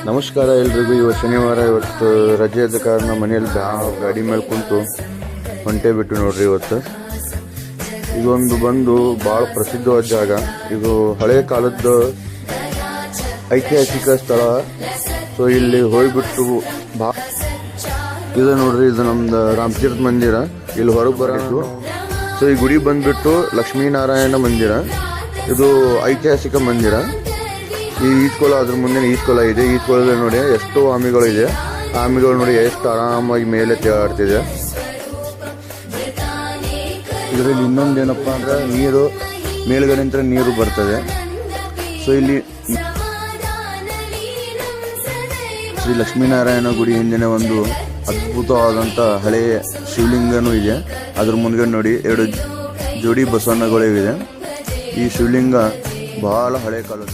ನಮಸ್ಕಾರ ಎಲ್ರಿಗೂ. ಇವತ್ತು ಶನಿವಾರ, ಇವತ್ತು ರಜೆ ಇದ್ದ ಕಾರಣ ಮನೆಯಲ್ಲಿ ಗಾಡಿ ಮೇಲೆ ಕುಂತು ಹೊಂಟೆ ಬಿಟ್ಟು ನೋಡ್ರಿ. ಇವತ್ತು ಇದೊಂದು ಬಂದು ಭಾಳ ಪ್ರಸಿದ್ಧವಾದ ಜಾಗ. ಇದು ಹಳೆಯ ಕಾಲದ ಐತಿಹಾಸಿಕ ಸ್ಥಳ. ಸೊ ಇಲ್ಲಿ ಹೋಗ್ಬಿಟ್ಟು ಇದು ನೋಡ್ರಿ, ಇದು ನಮ್ದು ರಾಮತೀರ್ಥ ಮಂದಿರ. ಇಲ್ಲಿ ಹೊರಗೆ ಬರೋದು. ಸೊ ಈ ಗುಡಿ ಬಂದ್ಬಿಟ್ಟು ಲಕ್ಷ್ಮೀನಾರಾಯಣ ಮಂದಿರ. ಇದು ಐತಿಹಾಸಿಕ ಮಂದಿರ. ಈ ಈಜ್ಕೊಳ, ಅದ್ರ ಮುಂದೆ ಈಜ್ಕೊಳ ಇದೆ. ಈಜ್ಕೊಳದಲ್ಲಿ ನೋಡಿ ಎಷ್ಟೋ ಆಮೆಗಳು ಇದೆ. ಆಮೆಗಳು ನೋಡಿ ಎಷ್ಟು ಆರಾಮಾಗಿ ಮೇಲೆ ತೇಲಾಡ್ತಿದೆ. ಇದರಲ್ಲಿ ಇನ್ನೊಂದೇನಪ್ಪ ಅಂದ್ರೆ ನೀರು ಮೇಲ್ಗಡೆ ನೀರು ಬರ್ತದೆ. ಸೊ ಇಲ್ಲಿ ಶ್ರೀ ಲಕ್ಷ್ಮೀನಾರಾಯಣ ಗುಡಿ ಹಿಂದಿನ ಒಂದು ಅದ್ಭುತವಾದಂಥ ಹಳೆಯ ಶಿವಲಿಂಗನೂ ಇದೆ. ಅದ್ರ ಮುಂದೆ ನೋಡಿ 2 ಜೋಡಿ ಬಸವಣ್ಣಗಳಿವೆ. ಈ ಶಿವಲಿಂಗ ಬಹಳ ಹಳೆ ಕಾಲದ.